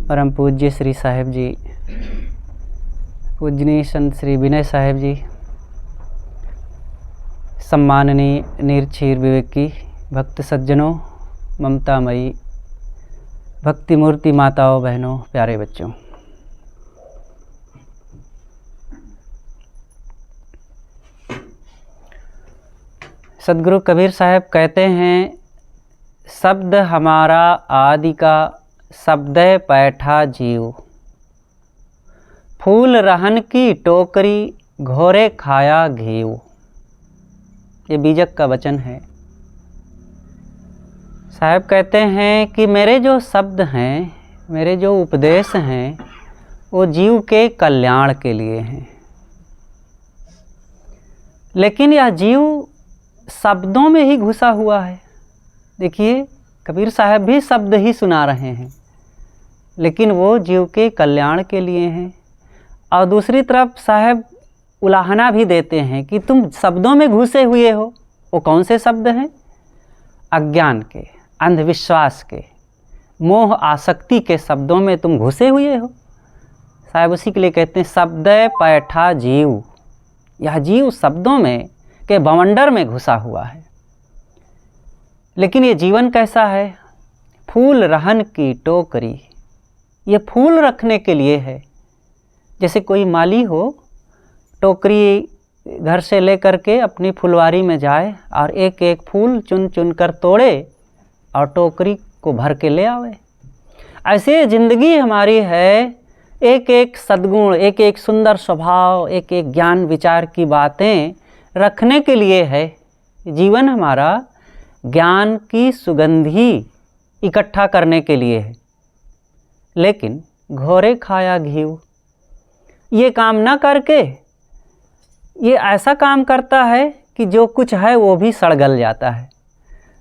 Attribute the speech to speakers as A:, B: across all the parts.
A: परम पूज्य श्री साहेब जी, पूजनीय संत श्री विनय साहेब जी, सम्माननीय निरक्षीर विवेकी भक्त सज्जनों, ममतामयी भक्ति मूर्ति माताओं, बहनों, प्यारे बच्चों, सदगुरु कबीर साहब कहते हैं, शब्द हमारा आदि का शब्द पैठा जीव, फूल रहन की टोकरी घोरे खाया घीव। ये बीजक का वचन है। साहब कहते हैं कि मेरे जो शब्द हैं, मेरे जो उपदेश हैं, वो जीव के कल्याण के लिए हैं। लेकिन यह जीव शब्दों में ही घुसा हुआ है। देखिए, कबीर साहब भी शब्द ही सुना रहे हैं, लेकिन वो जीव के कल्याण के लिए हैं। और दूसरी तरफ साहब उलाहना भी देते हैं कि तुम शब्दों में घुसे हुए हो। वो कौन से शब्द हैं? अज्ञान के, अंधविश्वास के, मोह आसक्ति के शब्दों में तुम घुसे हुए हो। साहब उसी के लिए कहते हैं, शब्द पैठा जीव। यह जीव शब्दों में के बवंडर में घुसा हुआ है। लेकिन ये जीवन कैसा है? फूल रहन की टोकरी। ये फूल रखने के लिए है। जैसे कोई माली हो, टोकरी घर से लेकर के अपनी फुलवारी में जाए और एक एक फूल चुन चुन कर तोड़े और टोकरी को भर के ले आवे। ऐसे ज़िंदगी हमारी है। एक एक सद्गुण, एक एक सुंदर स्वभाव, एक एक ज्ञान विचार की बातें रखने के लिए है। जीवन हमारा ज्ञान की सुगंधी इकट्ठा करने के लिए है। लेकिन घोरे खाया घीव, ये काम ना करके ये ऐसा काम करता है कि जो कुछ है वो भी सड़ गल जाता है।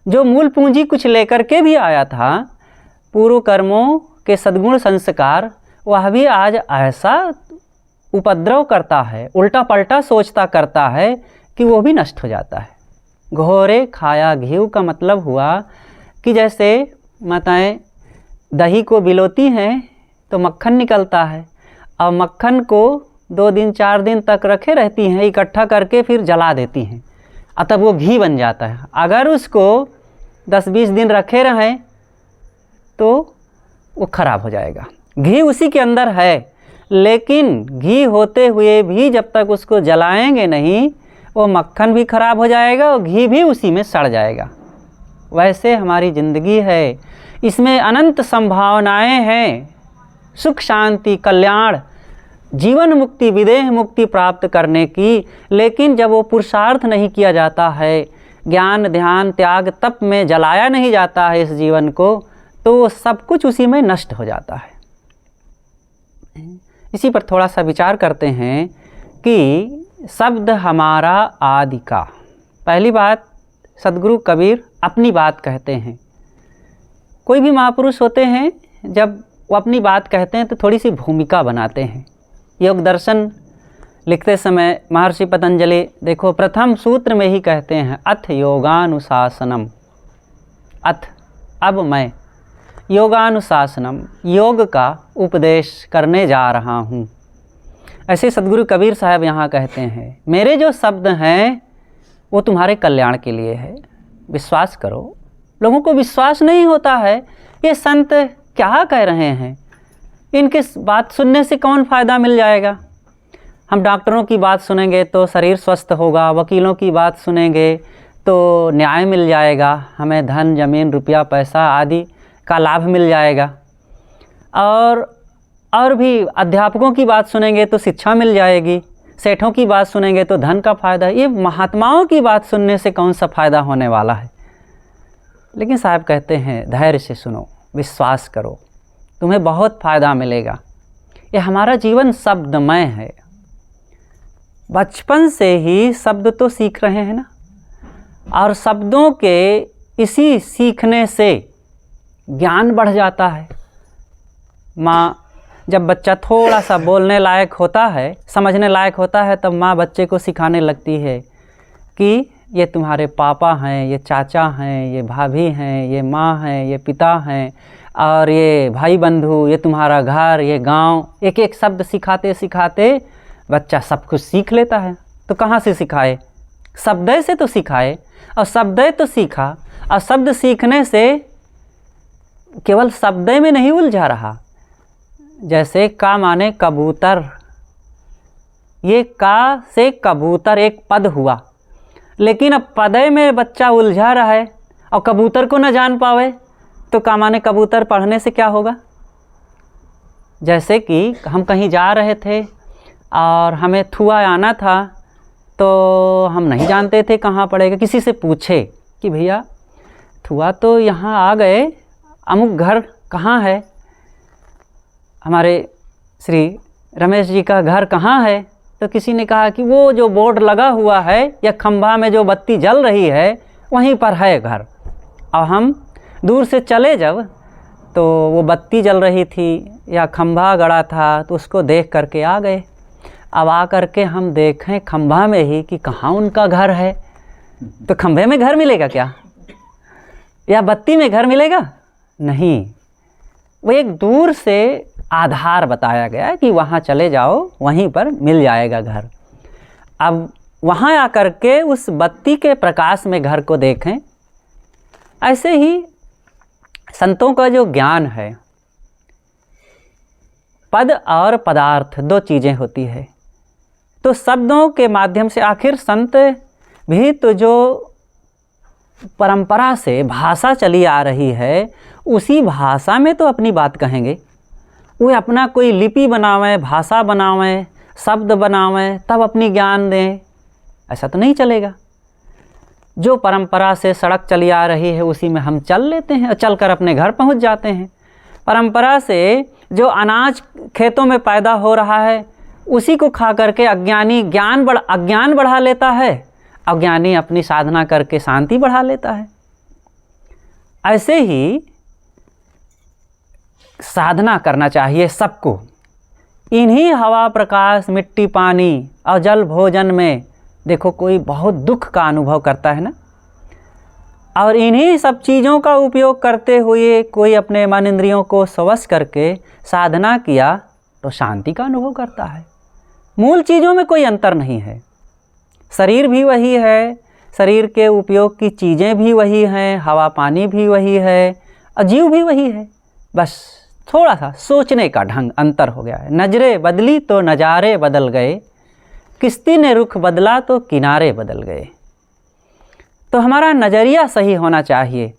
A: जो मूल पूंजी कुछ लेकर के भी आया था, पूर्व कर्मों के सद्गुण संस्कार, वह भी आज ऐसा उपद्रव करता है, उल्टा पलटा सोचता करता है कि वो भी नष्ट हो जाता है। घोरे खाया घीव का मतलब हुआ कि जैसे माताएं दही को बिलोती हैं तो मक्खन निकलता है, और मक्खन को 2 दिन 4 दिन तक रखे रहती हैं, इकट्ठा करके फिर जला देती हैं, और तब वो घी बन जाता है। अगर उसको 10-20 दिन रखे रहें तो वो खराब हो जाएगा। घी उसी के अंदर है, लेकिन घी होते हुए भी जब तक उसको जलाएंगे नहीं, वो मक्खन भी खराब हो जाएगा और घी भी उसी में सड़ जाएगा। वैसे हमारी ज़िंदगी है, इसमें अनंत संभावनाएं हैं, सुख शांति कल्याण जीवन मुक्ति विदेह मुक्ति प्राप्त करने की। लेकिन जब वो पुरुषार्थ नहीं किया जाता है, ज्ञान ध्यान त्याग तप में जलाया नहीं जाता है इस जीवन को, तो सब कुछ उसी में नष्ट हो जाता है। इसी पर थोड़ा सा विचार करते हैं कि शब्द हमारा आदि का। पहली बात, सदगुरु कबीर अपनी बात कहते हैं। कोई भी महापुरुष होते हैं, जब वो अपनी बात कहते हैं तो थोड़ी सी भूमिका बनाते हैं। योग दर्शन लिखते समय महर्षि पतंजलि देखो प्रथम सूत्र में ही कहते हैं, अथ योगानुशासनम। अथ, अब मैं योगानुशासनम, योग का उपदेश करने जा रहा हूँ। ऐसे सदगुरु कबीर साहब यहाँ कहते हैं, मेरे जो शब्द हैं वो तुम्हारे कल्याण के लिए है, विश्वास करो। लोगों को विश्वास नहीं होता है, ये संत क्या कह रहे हैं, इनके बात सुनने से कौन फ़ायदा मिल जाएगा। हम डॉक्टरों की बात सुनेंगे तो शरीर स्वस्थ होगा, वकीलों की बात सुनेंगे तो न्याय मिल जाएगा, हमें धन जमीन रुपया पैसा आदि का लाभ मिल जाएगा, और भी अध्यापकों की बात सुनेंगे तो शिक्षा मिल जाएगी, सेठों की बात सुनेंगे तो धन का फ़ायदा। ये महात्माओं की बात सुनने से कौन सा फ़ायदा होने वाला है। लेकिन साहब कहते हैं, धैर्य से सुनो, विश्वास करो, तुम्हें बहुत फ़ायदा मिलेगा। ये हमारा जीवन शब्दमय है। बचपन से ही शब्द तो सीख रहे हैं ना, और शब्दों के इसी सीखने से ज्ञान बढ़ जाता है। माँ, जब बच्चा थोड़ा सा बोलने लायक होता है, समझने लायक होता है, तब माँ बच्चे को सिखाने लगती है कि ये तुम्हारे पापा हैं, ये चाचा हैं, ये भाभी हैं, ये माँ हैं, ये पिता हैं, और ये भाई बंधु, ये तुम्हारा घर, ये गांव, एक एक शब्द सिखाते सिखाते बच्चा सब कुछ सीख लेता है। तो कहाँ से सिखाए? शब्द से तो सिखाए, और शब्द तो सीखा, और शब्द सीखने से केवल शब्द में नहीं उलझा रहा। जैसे का माने कबूतर, ये का से कबूतर एक पद हुआ, लेकिन अब पदे में बच्चा उलझा रहा है और कबूतर को न जान पावे, तो का माने कबूतर पढ़ने से क्या होगा? जैसे कि हम कहीं जा रहे थे और हमें थुआ आना था, तो हम नहीं जानते थे कहाँ पड़ेगा। किसी से पूछे कि भैया थुआ तो यहाँ आ गए, अमुक घर कहाँ है, हमारे श्री रमेश जी का घर कहाँ है? तो किसी ने कहा कि वो जो बोर्ड लगा हुआ है या खंभा में जो बत्ती जल रही है वहीं पर है घर। और हम दूर से चले जब, तो वो बत्ती जल रही थी या खंभा गड़ा था, तो उसको देख करके आ गए। अब आ करके हम देखें खंभा में ही कि कहाँ उनका घर है, तो खंभे में घर मिलेगा क्या, या बत्ती में घर मिलेगा? नहीं, वो एक दूर से आधार बताया गया है कि वहाँ चले जाओ, वहीं पर मिल जाएगा घर। अब वहाँ आकर के उस बत्ती के प्रकाश में घर को देखें। ऐसे ही संतों का जो ज्ञान है, पद और पदार्थ दो चीज़ें होती है, तो शब्दों के माध्यम से आखिर संत भी तो जो परंपरा से भाषा चली आ रही है, उसी भाषा में तो अपनी बात कहेंगे। वो अपना कोई लिपि बनावें, भाषा बनावें, शब्द बनावें, तब अपनी ज्ञान दें, ऐसा तो नहीं चलेगा। जो परंपरा से सड़क चली आ रही है उसी में हम चल लेते हैं और चलकर अपने घर पहुंच जाते हैं। परंपरा से जो अनाज खेतों में पैदा हो रहा है उसी को खा करके अज्ञानी अज्ञान बढ़ा लेता है, अज्ञानी अपनी साधना करके शांति बढ़ा लेता है। ऐसे ही साधना करना चाहिए सबको। इन्हीं हवा, प्रकाश, मिट्टी, पानी और जल, भोजन में देखो कोई बहुत दुख का अनुभव करता है ना, और इन्हीं सब चीज़ों का उपयोग करते हुए कोई अपने मन इंद्रियों को स्वश करके साधना किया तो शांति का अनुभव करता है। मूल चीज़ों में कोई अंतर नहीं है। शरीर भी वही है, शरीर के उपयोग की चीज़ें भी वही हैं, हवा पानी भी वही है और जीव भी वही है। बस थोड़ा सा सोचने का ढंग अंतर हो गया है। नजरें बदली तो नज़ारे बदल गए, किश्ती ने रुख बदला तो किनारे बदल गए। तो हमारा नज़रिया सही होना चाहिए।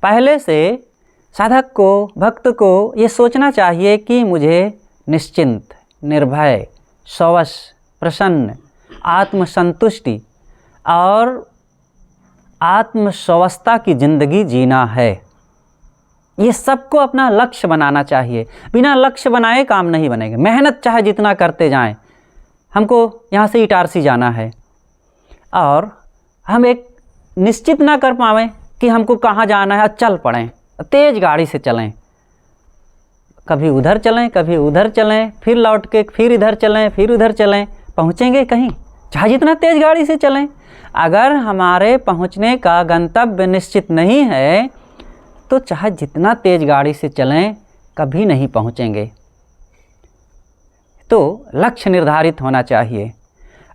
A: पहले से साधक को, भक्त को ये सोचना चाहिए कि मुझे निश्चिंत, निर्भय, स्वश, प्रसन्न, आत्मसंतुष्टि और आत्मस्वस्थता की ज़िंदगी जीना है। ये सबको अपना लक्ष्य बनाना चाहिए। बिना लक्ष्य बनाए काम नहीं बनेगा। मेहनत चाहे जितना करते जाएं, हमको यहाँ से इटारसी जाना है और हम एक निश्चित ना कर पावें कि हमको कहाँ जाना है, चल पड़ें, तेज़ गाड़ी से चलें, कभी उधर चलें, कभी उधर चलें, फिर लौट के फिर इधर चलें, फिर उधर चलें, पहुँचेंगे कहीं? चाहे जितना तेज़ गाड़ी से चलें, अगर हमारे पहुँचने का गंतव्य निश्चित नहीं है तो चाहे जितना तेज़ गाड़ी से चलें कभी नहीं पहुँचेंगे। तो लक्ष्य निर्धारित होना चाहिए।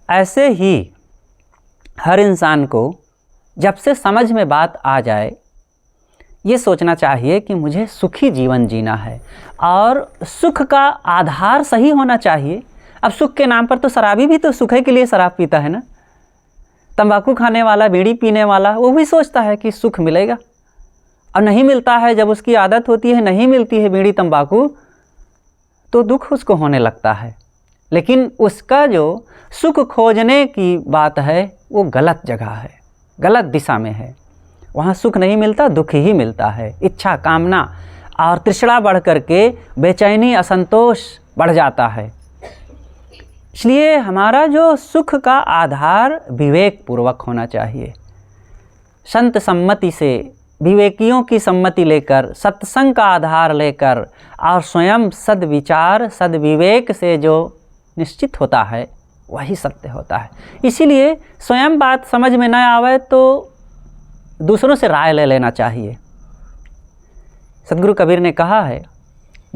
A: ऐसे ही हर इंसान को जब से समझ में बात आ जाए ये सोचना चाहिए कि मुझे सुखी जीवन जीना है और सुख का आधार सही होना चाहिए। अब सुख के नाम पर तो शराबी भी तो सुख के लिए शराब पीता है ना। तंबाकू खाने वाला, बीड़ी पीने वाला, वो भी सोचता है कि सुख मिलेगा और नहीं मिलता है। जब उसकी आदत होती है, नहीं मिलती है बीड़ी तंबाकू, तो दुख उसको होने लगता है। लेकिन उसका जो सुख खोजने की बात है वो गलत जगह है, गलत दिशा में है। वहाँ सुख नहीं मिलता, दुख ही मिलता है। इच्छा, कामना और तृष्णा बढ़ करके बेचैनी, असंतोष बढ़ जाता है। इसलिए हमारा जो सुख का आधार विवेक पूर्वक होना चाहिए। संत सम्मति से, विवेकियों की सम्मति लेकर, सत्संग का आधार लेकर और स्वयं सद्विचार, सद्विवेक से जो निश्चित होता है वही सत्य होता है। इसीलिए स्वयं बात समझ में न आवे तो दूसरों से राय ले लेना चाहिए। सदगुरु कबीर ने कहा है,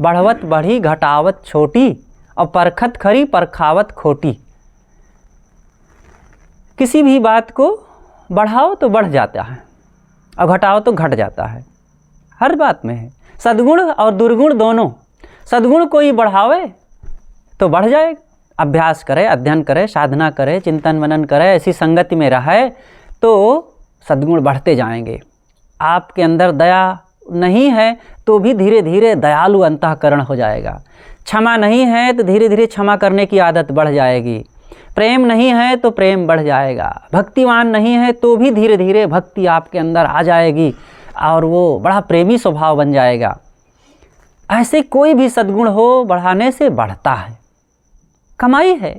A: बढ़वत बढ़ी घटावत छोटी और परखत खरी परखावत खोटी। किसी भी बात को बढ़ाओ तो बढ़ जाता है और घटाओ तो घट जाता है, हर बात में है। सद्गुण और दुर्गुण दोनों। सद्गुण कोई बढ़ावे तो बढ़ जाएगा, अभ्यास करे, अध्ययन करे, साधना करे, चिंतन मनन करे, ऐसी संगति में रहे तो सद्गुण बढ़ते जाएंगे। आपके अंदर दया नहीं है तो भी धीरे धीरे दयालु अंतःकरण हो जाएगा। क्षमा नहीं है तो धीरे धीरे क्षमा करने की आदत बढ़ जाएगी। प्रेम नहीं है तो प्रेम बढ़ जाएगा। भक्तिवान नहीं है तो भी धीरे धीरे भक्ति आपके अंदर आ जाएगी और वो बड़ा प्रेमी स्वभाव बन जाएगा। ऐसे कोई भी सद्गुण हो, बढ़ाने से बढ़ता है। कमाई है,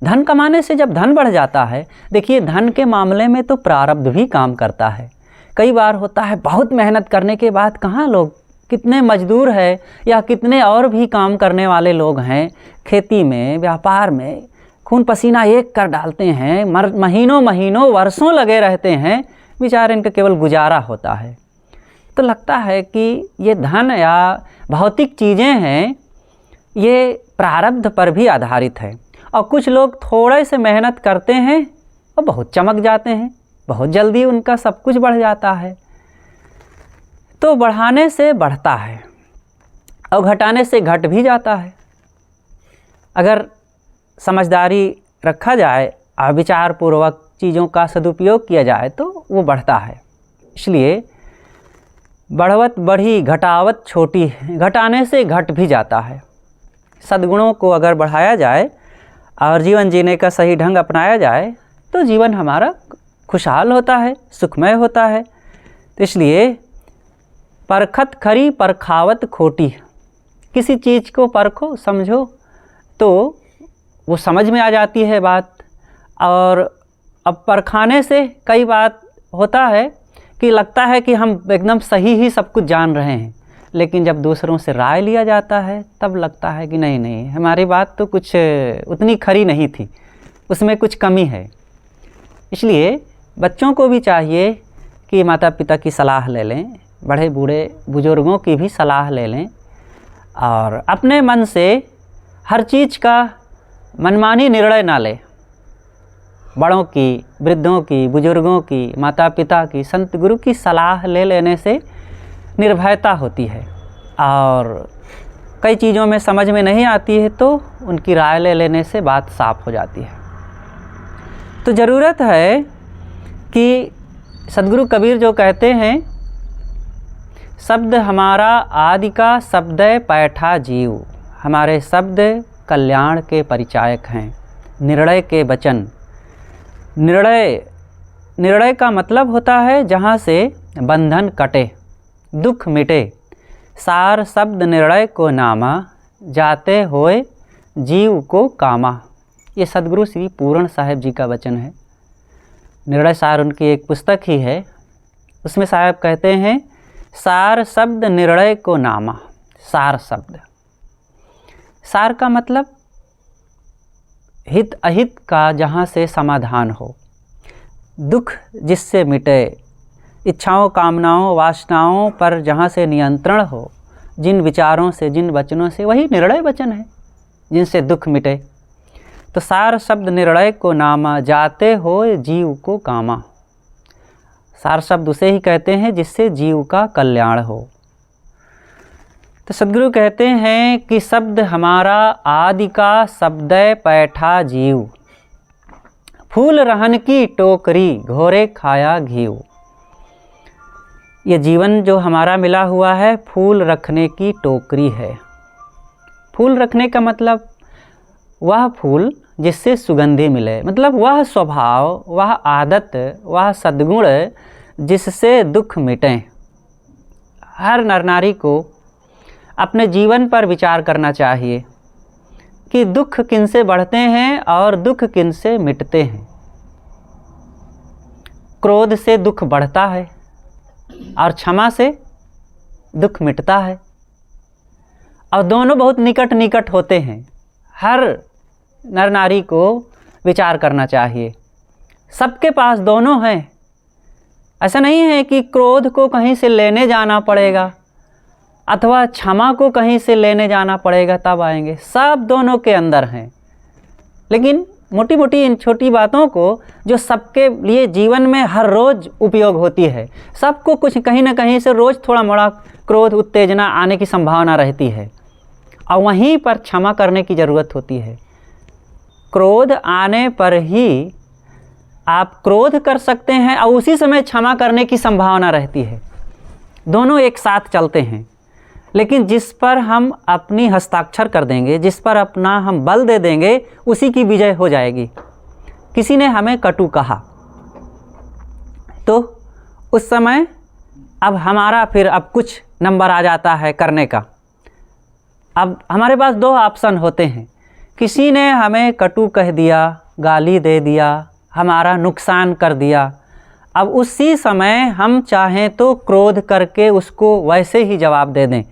A: धन कमाने से जब धन बढ़ जाता है, देखिए धन के मामले में तो प्रारब्ध भी काम करता है। कई बार होता है बहुत मेहनत करने के बाद, कहाँ लोग, कितने मजदूर है या कितने और भी काम करने वाले लोग हैं, खेती में, व्यापार में खून पसीना एक कर डालते हैं, महीनों महीनों वर्षों लगे रहते हैं, बेचारे इनका केवल गुजारा होता है। तो लगता है कि ये धन या भौतिक चीज़ें हैं, ये प्रारब्ध पर भी आधारित है। और कुछ लोग थोड़े से मेहनत करते हैं और बहुत चमक जाते हैं, बहुत जल्दी उनका सब कुछ बढ़ जाता है। तो बढ़ाने से बढ़ता है और घटाने से घट भी जाता है। अगर समझदारी रखा जाए और विचारपूर्वक चीज़ों का सदुपयोग किया जाए तो वो बढ़ता है। इसलिए बढ़वत बढ़ी घटावत छोटी, घटाने से घट भी जाता है। सद्गुणों को अगर बढ़ाया जाए और जीवन जीने का सही ढंग अपनाया जाए तो जीवन हमारा खुशहाल होता है, सुखमय होता है। तो इसलिए परखत खरी परखावत खोटी, किसी चीज़ को परखो, समझो तो वो समझ में आ जाती है बात। और अब परखाने से कई बात होता है कि लगता है कि हम एकदम सही ही सब कुछ जान रहे हैं, लेकिन जब दूसरों से राय लिया जाता है तब लगता है कि नहीं नहीं, हमारी बात तो कुछ उतनी खरी नहीं थी, उसमें कुछ कमी है। इसलिए बच्चों को भी चाहिए कि माता पिता की सलाह ले लें, बड़े बूढ़े बुजुर्गों की भी सलाह ले लें और अपने मन से हर चीज़ का मनमानी निर्णय ना लें। बड़ों की, वृद्धों की, बुजुर्गों की, माता पिता की, संत गुरु की सलाह ले लेने से निर्भयता होती है। और कई चीज़ों में समझ में नहीं आती है तो उनकी राय ले लेने से बात साफ हो जाती है। तो ज़रूरत है कि सदगुरु कबीर जो कहते हैं, शब्द हमारा आदि का शब्द पैठा जीव, हमारे शब्द कल्याण के परिचायक हैं, निर्णय के वचन। निर्णय का मतलब होता है जहाँ से बंधन कटे, दुख मिटे। सार शब्द निर्णय को नामा, जाते होए जीव को कामा। ये सदगुरु श्री पूर्ण साहेब जी का वचन है। निर्णय सार उनकी एक पुस्तक ही है, उसमें साहब कहते हैं, सार शब्द निर्णय को नामा। सार शब्द, सार का मतलब हित अहित का जहाँ से समाधान हो, दुख जिससे मिटे, इच्छाओं कामनाओं वासनाओं पर जहाँ से नियंत्रण हो, जिन विचारों से, जिन वचनों से, वही निर्णय वचन है जिनसे दुख मिटे। तो सार शब्द निर्णय को नामा, जाते हो जीव को कामा। सार शब्द उसे ही कहते हैं जिससे जीव का कल्याण हो। तो सदगुरु कहते हैं कि शब्द हमारा आदि का शब्द पैठा जीव, फूल रहन की टोकरी घोरे खाया घीव। ये जीवन जो हमारा मिला हुआ है फूल रखने की टोकरी है। फूल रखने का मतलब वह फूल जिससे सुगंधी मिले, मतलब वह स्वभाव, वह आदत, वह सद्गुण जिससे दुख मिटे। हर नर नारी को अपने जीवन पर विचार करना चाहिए कि दुख किनसे बढ़ते हैं और दुख किनसे मिटते हैं। क्रोध से दुख बढ़ता है और क्षमा से दुख मिटता है, और दोनों बहुत निकट निकट होते हैं। हर नर नारी को विचार करना चाहिए, सबके पास दोनों हैं। ऐसा नहीं है कि क्रोध को कहीं से लेने जाना पड़ेगा अथवा क्षमा को कहीं से लेने जाना पड़ेगा तब आएंगे, सब दोनों के अंदर हैं। लेकिन मोटी मोटी इन छोटी बातों को जो सबके लिए जीवन में हर रोज़ उपयोग होती है, सबको कुछ कहीं ना कहीं से रोज़ थोड़ा मोड़ा क्रोध उत्तेजना आने की संभावना रहती है, और वहीं पर क्षमा करने की ज़रूरत होती है। क्रोध आने पर ही आप क्रोध कर सकते हैं और उसी समय क्षमा करने की संभावना रहती है, दोनों एक साथ चलते हैं। लेकिन जिस पर हम अपनी हस्ताक्षर कर देंगे, जिस पर अपना हम बल दे देंगे, उसी की विजय हो जाएगी। किसी ने हमें कटु कहा तो उस समय अब हमारा फिर अब कुछ नंबर आ जाता है करने का। अब हमारे पास दो ऑप्शन होते हैं, किसी ने हमें कटु कह दिया, गाली दे दिया, हमारा नुकसान कर दिया। अब उसी समय हम चाहें तो क्रोध करके उसको वैसे ही जवाब दे दें,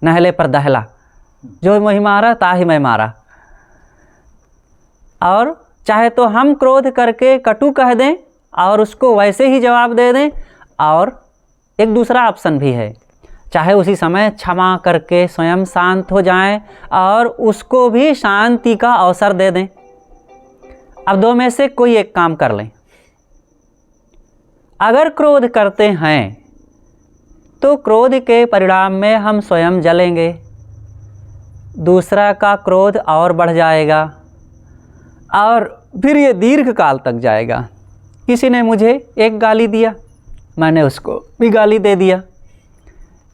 A: नहले पर दहला, जो वही मारा ताही मैं मारा। और चाहे तो हम क्रोध करके कटु कह दें और उसको वैसे ही जवाब दे दें, और एक दूसरा ऑप्शन भी है, चाहे उसी समय क्षमा करके स्वयं शांत हो जाएं और उसको भी शांति का अवसर दे दें। अब दो में से कोई एक काम कर लें। अगर क्रोध करते हैं तो क्रोध के परिणाम में हम स्वयं जलेंगे, दूसरा का क्रोध और बढ़ जाएगा और फिर ये दीर्घ काल तक जाएगा। किसी ने मुझे एक गाली दिया, मैंने उसको भी गाली दे दिया,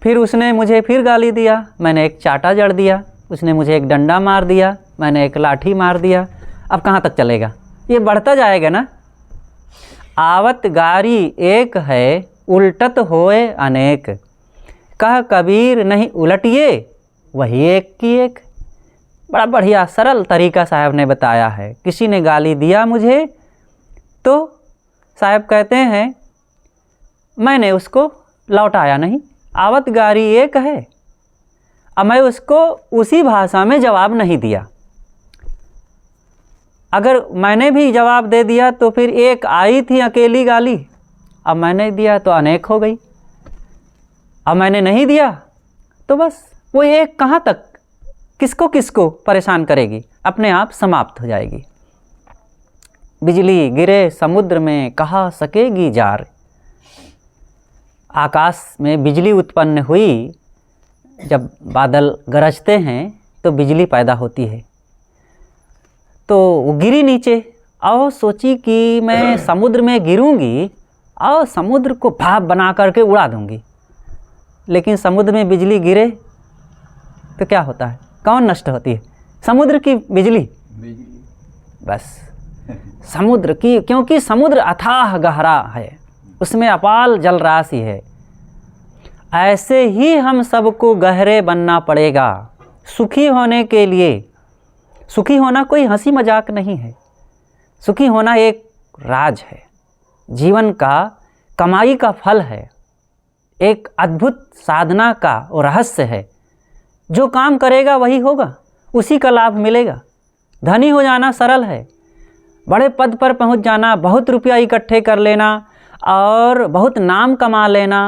A: फिर उसने मुझे फिर गाली दिया, मैंने एक चाटा जड़ दिया, उसने मुझे एक डंडा मार दिया, मैंने एक लाठी मार दिया। अब कहाँ तक चलेगा? ये बढ़ता जाएगा ना। आवत गारी एक है, उल्टत होए अनेक, कह कबीर नहीं उलटिए, वही एक की एक। बड़ा बढ़िया सरल तरीका साहब ने बताया है। किसी ने गाली दिया मुझे तो साहब कहते हैं मैंने उसको लौटाया नहीं, आवत गारी एक है, अब मैं उसको उसी भाषा में जवाब नहीं दिया। अगर मैंने भी जवाब दे दिया तो फिर एक आई थी अकेली गाली, अब मैंने दिया तो अनेक हो गई। अब मैंने नहीं दिया तो बस वो एक कहाँ तक किसको किसको परेशान करेगी, अपने आप समाप्त हो जाएगी। बिजली गिरे समुद्र में कहाँ सकेगी जार। आकाश में बिजली उत्पन्न हुई, जब बादल गरजते हैं तो बिजली पैदा होती है, तो वो गिरी नीचे और सोची कि मैं समुद्र में गिरूंगी और समुद्र को भाप बना करके उड़ा दूंगी। लेकिन समुद्र में बिजली गिरे तो क्या होता है? कौन नष्ट होती है? समुद्र की बिजली। बस समुद्र की, क्योंकि समुद्र अथाह गहरा है, उसमें अपार जलराशि है। ऐसे ही हम सबको गहरे बनना पड़ेगा सुखी होने के लिए। सुखी होना कोई हंसी मजाक नहीं है, सुखी होना एक राज है, जीवन का कमाई का फल है, एक अद्भुत साधना का और रहस्य है। जो काम करेगा वही होगा, उसी का लाभ मिलेगा। धनी हो जाना सरल है, बड़े पद पर पहुंच जाना, बहुत रुपया इकट्ठे कर लेना और बहुत नाम कमा लेना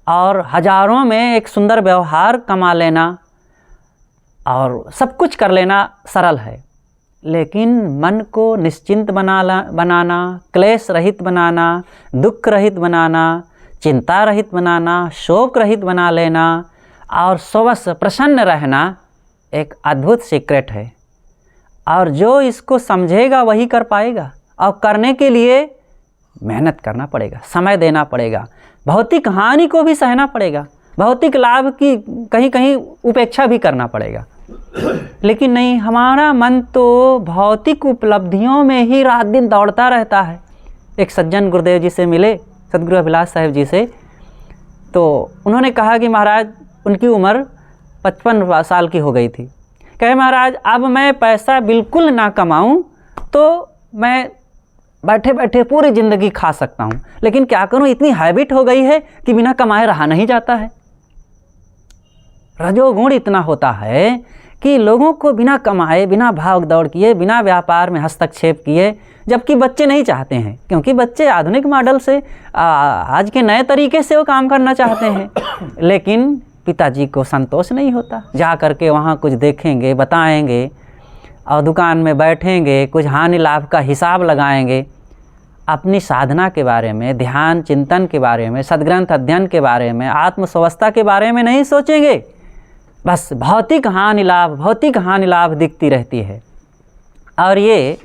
A: और हजारों में एक सुंदर व्यवहार कमा लेना और सब कुछ कर लेना सरल है। लेकिन मन को निश्चिंत बनाना, क्लेश रहित बनाना, दुख रहित बनाना, चिंता रहित बनाना, शोक रहित बना लेना और स्वस्य प्रसन्न रहना एक अद्भुत सीक्रेट है। और जो इसको समझेगा वही कर पाएगा, और करने के लिए मेहनत करना पड़ेगा, समय देना पड़ेगा, भौतिक हानि को भी सहना पड़ेगा, भौतिक लाभ की कहीं कहीं उपेक्षा भी करना पड़ेगा। लेकिन नहीं, हमारा मन तो भौतिक उपलब्धियों में ही रात दिन दौड़ता रहता है। एक सज्जन गुरुदेव जी से मिले, सदगुरु अभिलाष साहिब जी से, तो उन्होंने कहा कि महाराज, उनकी उम्र 55 साल की हो गई थी। कहे महाराज, अब मैं पैसा बिल्कुल ना कमाऊं तो मैं बैठे बैठे पूरी ज़िंदगी खा सकता हूं, लेकिन क्या करूं, इतनी हैबिट हो गई है कि बिना कमाए रहा नहीं जाता है। रजोगुण इतना होता है कि लोगों को बिना कमाए, बिना भाग दौड़ किए, बिना व्यापार में हस्तक्षेप किए, जबकि बच्चे नहीं चाहते हैं, क्योंकि बच्चे आधुनिक मॉडल से आज के नए तरीके से वो काम करना चाहते हैं। लेकिन पिताजी को संतोष नहीं होता, जा कर के वहाँ कुछ देखेंगे, बताएंगे और दुकान में बैठेंगे, कुछ हानि लाभ का हिसाब लगाएंगे। अपनी साधना के बारे में, ध्यान चिंतन के बारे में, सद्ग्रंथ अध्ययन के बारे में, आत्मस्वस्थता के बारे में नहीं सोचेंगे। बस भौतिक हानि लाभ दिखती रहती है। और ये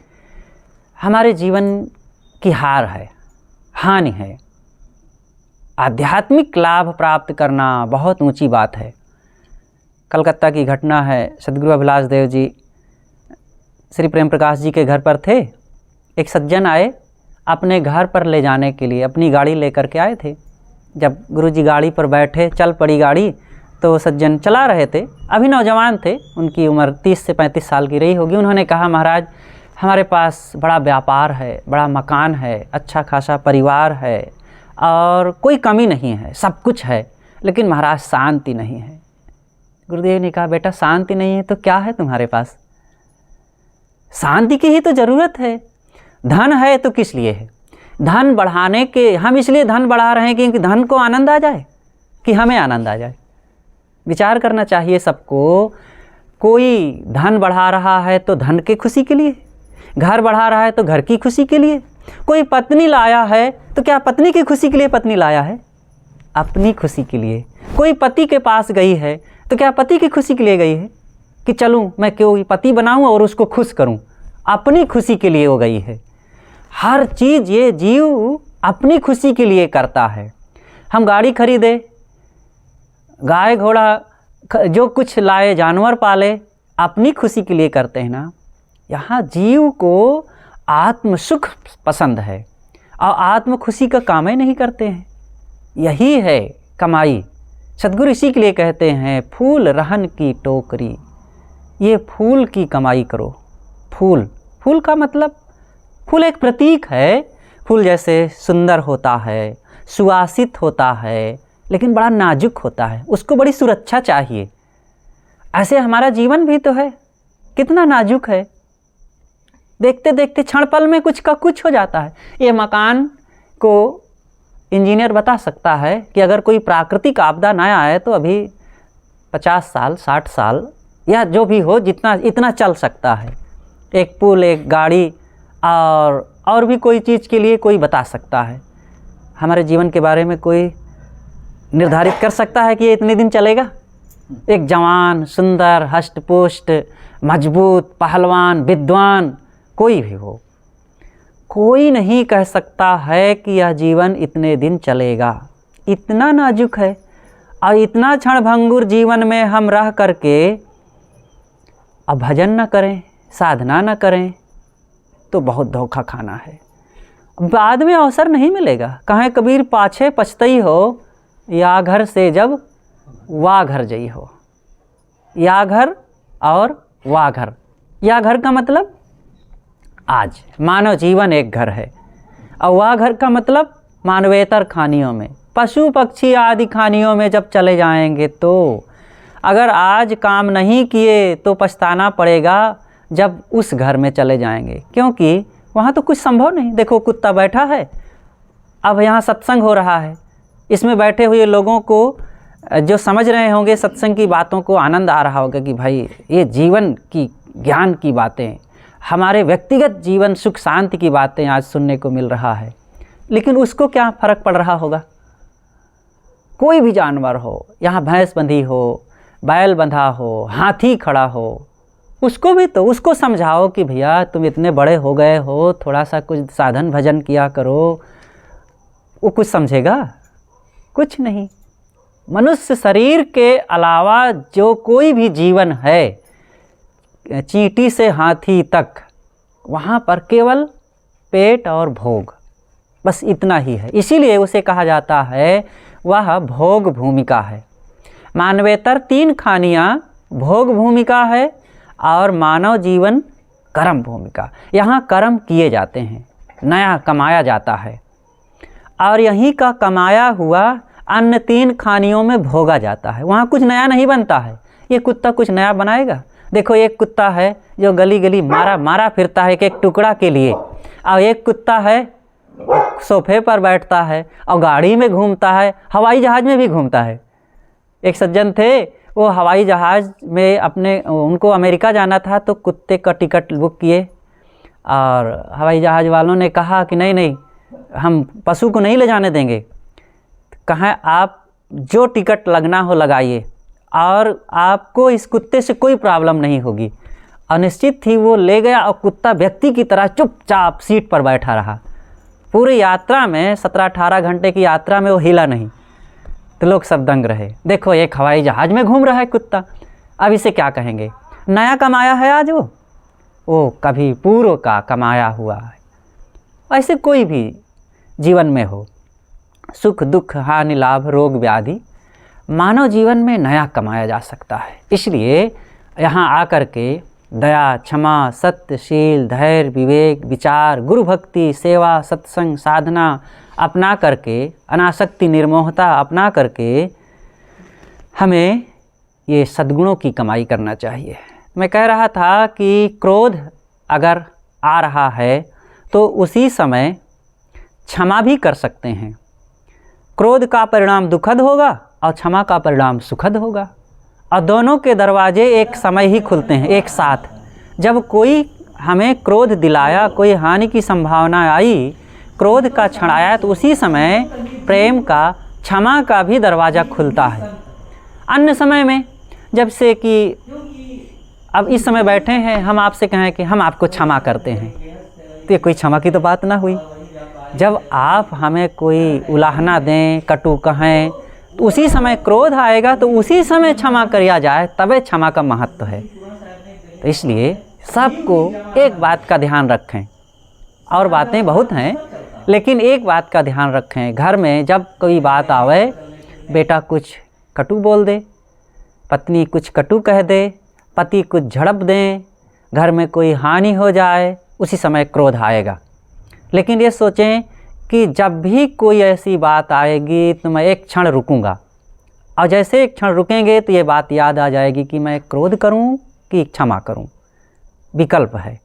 A: हमारे जीवन की हार है, हानि है। आध्यात्मिक लाभ प्राप्त करना बहुत ऊंची बात है। कलकत्ता की घटना है, सद्गुरु अभिलाष देव जी श्री प्रेम प्रकाश जी के घर पर थे। एक सज्जन आए, अपने घर पर ले जाने के लिए अपनी गाड़ी लेकर के आए थे। जब गुरुजी गाड़ी पर बैठे, चल पड़ी गाड़ी, तो सज्जन चला रहे थे, अभी नौजवान थे, उनकी उम्र 30 से 35 साल की रही होगी। उन्होंने कहा, महाराज हमारे पास बड़ा व्यापार है, बड़ा मकान है, अच्छा खासा परिवार है और कोई कमी नहीं है, सब कुछ है, लेकिन महाराज शांति नहीं है। गुरुदेव ने कहा, बेटा शांति नहीं है तो क्या है तुम्हारे पास? शांति की ही तो ज़रूरत है। धन है तो किस लिए है? धन बढ़ाने के, हम इसलिए धन बढ़ा रहे हैं कि धन को आनंद आ जाए कि हमें आनंद आ जाए। विचार करना चाहिए सबको। कोई धन बढ़ा रहा है तो धन की खुशी के लिए, घर बढ़ा रहा है तो घर की खुशी के लिए, कोई पत्नी लाया है तो क्या पत्नी की खुशी के लिए पत्नी लाया है? अपनी खुशी के लिए। कोई पति के पास गई है तो क्या पति की खुशी के लिए गई है कि चलूँ मैं क्यों पति बनाऊँ और उसको खुश करूँ? अपनी खुशी के लिए वो गई है। हर चीज़ ये जीव अपनी खुशी के लिए करता है। हम गाड़ी खरीदे, गाय घोड़ा जो कुछ लाए, जानवर पाले, अपनी खुशी के लिए करते हैं ना। यहाँ जीव को आत्म सुख पसंद है और आत्म खुशी का काम ही नहीं करते हैं। यही है कमाई। सद्गुरु इसी के लिए कहते हैं, फूल रहन की टोकरी, ये फूल की कमाई करो। फूल का मतलब, फूल एक प्रतीक है। फूल जैसे सुंदर होता है, सुवासित होता है, लेकिन बड़ा नाजुक होता है, उसको बड़ी सुरक्षा चाहिए। ऐसे हमारा जीवन भी तो है, कितना नाजुक है। देखते देखते क्षण पल में कुछ का कुछ हो जाता है। ये मकान को इंजीनियर बता सकता है कि अगर कोई प्राकृतिक आपदा ना आए तो अभी 50 साल 60 साल या जो भी हो, जितना इतना चल सकता है। एक पुल, एक गाड़ी और भी कोई चीज़ के लिए कोई बता सकता है। हमारे जीवन के बारे में कोई निर्धारित कर सकता है कि ये इतने दिन चलेगा? एक जवान, सुंदर, हष्ट-पुष्ट, मजबूत, पहलवान, विद्वान कोई भी हो, कोई नहीं कह सकता है कि यह जीवन इतने दिन चलेगा। इतना नाजुक है। और इतना क्षणभंगुर जीवन में हम रह करके अब भजन न करें, साधना न करें तो बहुत धोखा खाना है। बाद में अवसर नहीं मिलेगा। कहें कबीर, पाछे पछतई हो, या घर से जब वा घर जई हो। या घर और वा घर। या घर का मतलब आज मानव जीवन एक घर है, और वा घर का मतलब मानवेतर खानियों में, पशु पक्षी आदि खानियों में जब चले जाएंगे तो अगर आज काम नहीं किए तो पछताना पड़ेगा जब उस घर में चले जाएंगे, क्योंकि वहाँ तो कुछ संभव नहीं। देखो कुत्ता बैठा है, अब यहाँ सत्संग हो रहा है, इसमें बैठे हुए लोगों को जो समझ रहे होंगे सत्संग की बातों को आनंद आ रहा होगा कि भाई ये जीवन की ज्ञान की बातें, हमारे व्यक्तिगत जीवन सुख शांति की बातें आज सुनने को मिल रहा है। लेकिन उसको क्या फ़र्क पड़ रहा होगा? कोई भी जानवर हो, यहाँ भैंस बंधी हो, बैल बंधा हो, हाथी खड़ा हो, उसको भी तो उसको समझाओ कि भैया तुम इतने बड़े हो गए हो, थोड़ा सा कुछ साधन भजन किया करो। वो कुछ समझेगा? कुछ नहीं। मनुष्य शरीर के अलावा जो कोई भी जीवन है, चींटी से हाथी तक, वहाँ पर केवल पेट और भोग, बस इतना ही है। इसीलिए उसे कहा जाता है वह भोग भूमिका है। मानवेतर 3 खानियाँ भोग भूमिका है और मानव जीवन कर्म भूमिका। यहाँ कर्म किए जाते हैं, नया कमाया जाता है, और यहीं का कमाया हुआ अन्य 3 खानियों में भोगा जाता है। वहाँ कुछ नया नहीं बनता है। ये कुत्ता कुछ नया बनाएगा? देखो एक कुत्ता है जो गली गली मारा फिरता है एक टुकड़ा के लिए, और एक कुत्ता है सोफे पर बैठता है और गाड़ी में घूमता है, हवाई जहाज़ में भी घूमता है। एक सज्जन थे, वो हवाई जहाज़ में उनको अमेरिका जाना था, तो कुत्ते का टिकट बुक किए और हवाई जहाज़ वालों ने कहा कि नहीं नहीं, हम पशु को नहीं ले जाने देंगे। कहा आप जो टिकट लगना हो लगाइए और आपको इस कुत्ते से कोई प्रॉब्लम नहीं होगी। अनिश्चित थी, वो ले गया और कुत्ता व्यक्ति की तरह चुपचाप सीट पर बैठा रहा। पूरी यात्रा में 17-18 घंटे की यात्रा में वो हिला नहीं। तो लोग सब दंग रहे, देखो एक हवाई जहाज़ में घूम रहा है कुत्ता, अब इसे क्या कहेंगे, नया कमाया है आज वो कभी पूर्व का कमाया हुआ है। ऐसे कोई भी जीवन में हो, सुख दुख हानि लाभ रोग व्याधि, मानव जीवन में नया कमाया जा सकता है। इसलिए यहाँ आकर के दया, क्षमा, सत्यशील, धैर्य, विवेक, विचार, गुरु भक्ति, सेवा, सत्संग, साधना अपना करके, अनासक्ति, निर्मोहता अपना करके हमें ये सद्गुणों की कमाई करना चाहिए। मैं कह रहा था कि क्रोध अगर आ रहा है तो उसी समय क्षमा भी कर सकते हैं। क्रोध का परिणाम दुखद होगा और क्षमा का परिणाम सुखद होगा, और दोनों के दरवाजे एक समय ही खुलते हैं, एक साथ। जब कोई हमें क्रोध दिलाया, कोई हानि की संभावना आई, क्रोध का क्षण आया, तो उसी समय प्रेम का, क्षमा का भी दरवाज़ा खुलता है। अन्य समय में जब से कि अब इस समय बैठे हैं, हम आपसे कहें कि हम आपको क्षमा करते हैं, तो ये कोई क्षमा की तो बात ना हुई। जब आप हमें कोई उलाहना दें, कटु कहें, तो उसी समय क्रोध आएगा, तो उसी समय क्षमा किया जाए, तबे क्षमा का महत्व है। तो इसलिए सबको एक बात का ध्यान रखें, और बातें बहुत हैं, लेकिन एक बात का ध्यान रखें। घर में जब कोई बात आवे, बेटा कुछ कटु बोल दे, पत्नी कुछ कटु कह दे, पति कुछ झड़प दें, घर में कोई हानि हो जाए, उसी समय क्रोध आएगा। लेकिन ये सोचें कि जब भी कोई ऐसी बात आएगी तो मैं एक क्षण रुकूंगा, और जैसे एक क्षण रुकेंगे तो ये बात याद आ जाएगी कि मैं क्रोध करूं कि क्षमा करूं। विकल्प है,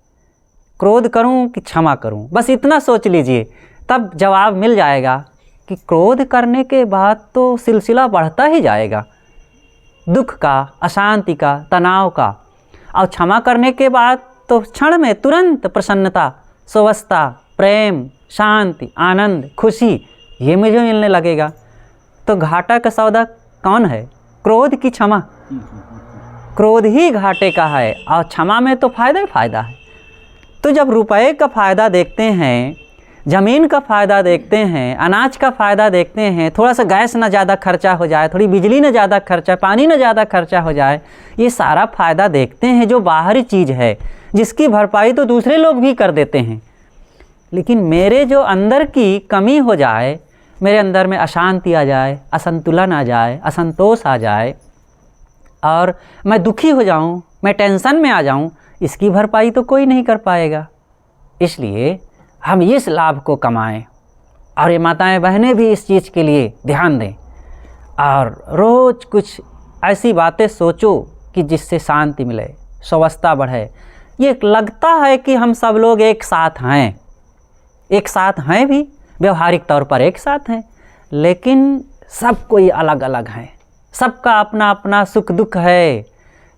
A: क्रोध करूं कि क्षमा करूं, बस इतना सोच लीजिए, तब जवाब मिल जाएगा कि क्रोध करने के बाद तो सिलसिला बढ़ता ही जाएगा, दुख का, अशांति का, तनाव का, और क्षमा करने के बाद तो क्षण में तुरंत प्रसन्नता, स्वस्थता, प्रेम, शांति, आनंद, खुशी, ये मुझे मिलने लगेगा। तो घाटा का सौदा कौन है, क्रोध की क्षमा? क्रोध ही घाटे का है, और क्षमा में तो फ़ायदा ही फ़ायदा है। तो जब रुपए का फ़ायदा देखते हैं, ज़मीन का फ़ायदा देखते हैं, अनाज का फ़ायदा देखते हैं, थोड़ा सा गैस ना ज़्यादा खर्चा हो जाए, थोड़ी बिजली ना ज़्यादा खर्चा, पानी ना ज़्यादा खर्चा हो जाए, ये सारा फ़ायदा देखते हैं जो बाहरी चीज़ है, जिसकी भरपाई तो दूसरे लोग भी कर देते हैं। लेकिन मेरे जो अंदर की कमी हो जाए, मेरे अंदर में अशांति आ जाए, असंतुलन आ जाए, असंतोष आ जाए, और मैं दुखी हो जाऊं, मैं टेंशन में आ जाऊं, इसकी भरपाई तो कोई नहीं कर पाएगा। इसलिए हम इस लाभ को कमाएं, और ये माताएं बहनें भी इस चीज़ के लिए ध्यान दें, और रोज़ कुछ ऐसी बातें सोचो कि जिससे शांति मिले, स्वस्थता बढ़े। ये लगता है कि हम सब लोग एक साथ हैं, एक साथ हैं भी, व्यवहारिक तौर पर एक साथ हैं, लेकिन सब कोई अलग अलग हैं, सबका अपना अपना सुख दुख है,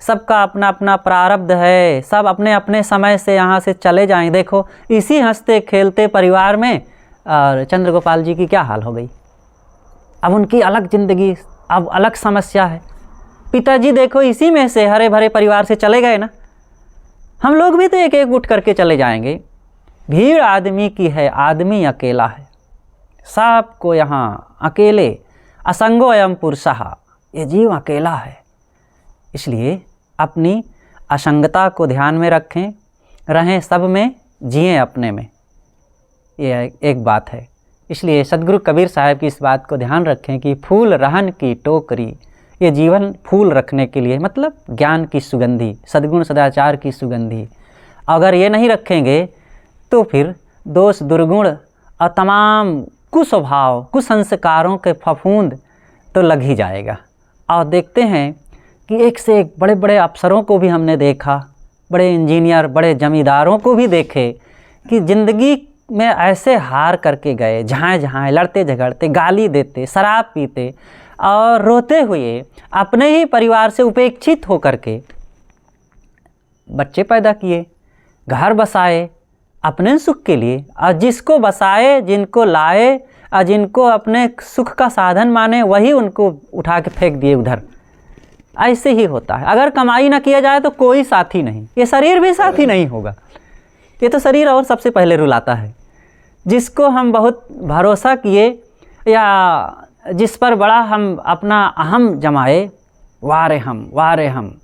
A: सबका अपना अपना प्रारब्ध है, सब अपने अपने समय से यहाँ से चले जाएं। देखो इसी हंसते खेलते परिवार में और चंद्रगोपाल जी की क्या हाल हो गई, अब उनकी अलग ज़िंदगी, अब अलग समस्या है। पिताजी देखो इसी में से हरे भरे परिवार से चले गए ना, हम लोग भी तो एक एक उठ करके चले जाएंगे। भीड़ आदमी की है, आदमी अकेला है, सबको यहाँ अकेले, असंगो अयम पुरुषः, ये जीव अकेला है। इसलिए अपनी असंगता को ध्यान में रखें, रहें सब में, जिएं अपने में, ये एक बात है। इसलिए सदगुरु कबीर साहब की इस बात को ध्यान रखें कि फूल रहन की टोकरी, ये जीवन फूल रखने के लिए, मतलब ज्ञान की सुगंधी, सद्गुण सदाचार की सुगंधी, अगर ये नहीं रखेंगे तो फिर दोष दुर्गुण और तमाम कुस्वभाव कुसंस्कारों के फफूंद तो लग ही जाएगा। और देखते हैं कि एक से एक बड़े बड़े अफसरों को भी हमने देखा, बड़े इंजीनियर, बड़े जमींदारों को भी देखे कि ज़िंदगी में ऐसे हार करके गए, जहाँ जहाँ लड़ते झगड़ते, गाली देते, शराब पीते, और रोते हुए अपने ही परिवार से उपेक्षित होकर के बच्चे पैदा किए, घर बसाए अपने सुख के लिए, और जिसको बसाए, जिनको लाए और जिनको अपने सुख का साधन माने, वही उनको उठा के फेंक दिए उधर। ऐसे ही होता है। अगर कमाई ना किया जाए तो कोई साथी नहीं, ये शरीर भी साथी नहीं होगा। ये तो शरीर और सबसे पहले रुलाता है। जिसको हम बहुत भरोसा किए या जिस पर बड़ा हम अपना अहम जमाए, वारे हम,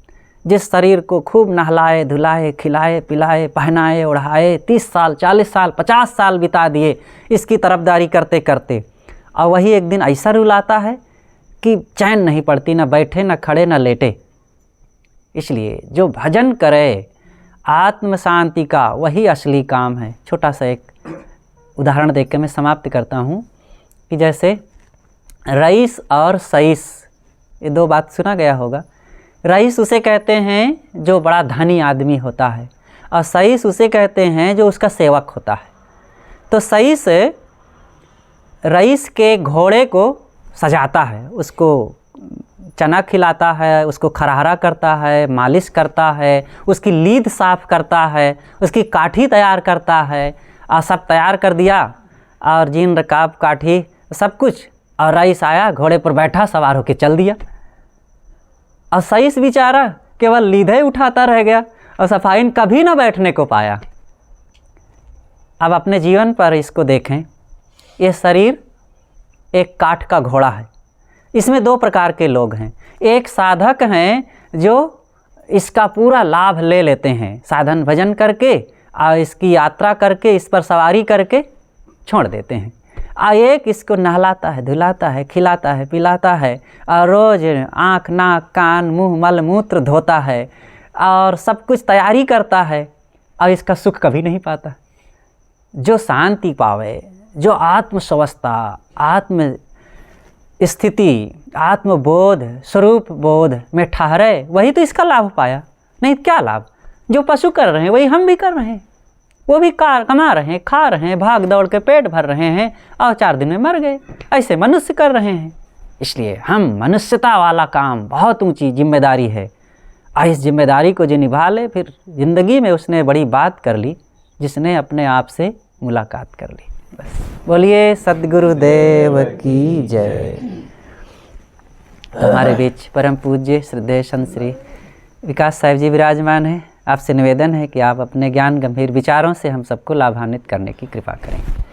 A: जिस शरीर को खूब नहलाए धुलाए खिलाए पिलाए पहनाए ओढ़ाए 30 साल 40 साल 50 साल बिता दिए इसकी तरफदारी करते करते, और वही एक दिन ऐसा रुलाता है कि चैन नहीं पड़ती, ना बैठे ना खड़े ना लेटे। इसलिए जो भजन करे आत्म शांति का, वही असली काम है। छोटा सा एक उदाहरण देख के मैं समाप्त करता हूँ कि जैसे रईस और सईस, ये दो बात सुना गया होगा। रईस उसे कहते हैं जो बड़ा धनी आदमी होता है, और सईस उसे कहते हैं जो उसका सेवक होता है। तो सईस रईस के घोड़े को सजाता है, उसको चना खिलाता है, उसको खरहरा करता है, मालिश करता है, उसकी लीद साफ़ करता है, उसकी काठी तैयार करता है, और सब तैयार कर दिया, और जीन रकाब काठी सब कुछ, और रईस आया घोड़े पर बैठा, सवार होके चल दिया। और सईस बेचारा केवल लीधे उठाता रह गया और सफाइन कभी ना बैठने को पाया। अब अपने जीवन पर इसको देखें। ये शरीर एक काठ का घोड़ा है। इसमें दो प्रकार के लोग हैं। एक साधक हैं जो इसका पूरा लाभ ले लेते हैं, साधन भजन करके और इसकी यात्रा करके, इस पर सवारी करके छोड़ देते हैं। और एक इसको नहलाता है धुलाता है खिलाता है पिलाता है, और रोज़ आँख नाक कान मुँह मल मूत्र धोता है और सब कुछ तैयारी करता है, और इसका सुख कभी नहीं पाता। जो शांति पावे, जो आत्मस्वस्थता, आत्म स्थिति, आत्मबोध, स्वरूप बोध में ठहरे, वही तो इसका लाभ पाया। नहीं क्या लाभ? जो पशु कर रहे हैं वही हम भी कर रहे हैं। वो भी कमा रहे हैं, खा रहे हैं, भाग दौड़ के पेट भर रहे हैं और 4 दिन में मर गए। ऐसे मनुष्य कर रहे हैं। इसलिए हम मनुष्यता वाला काम, बहुत ऊंची जिम्मेदारी है, और इस जिम्मेदारी को जो निभा ले, फिर ज़िंदगी में उसने बड़ी बात कर ली, जिसने अपने आप से मुलाकात कर ली। बस बोलिए सद्गुरुदेव की जय। हमारे बीच परम पूज्य श्रद्धेय संत श्री विकास साहिब जी विराजमान हैं। आपसे निवेदन है कि आप अपने ज्ञान गंभीर विचारों से हम सबको लाभान्वित करने की कृपा करें।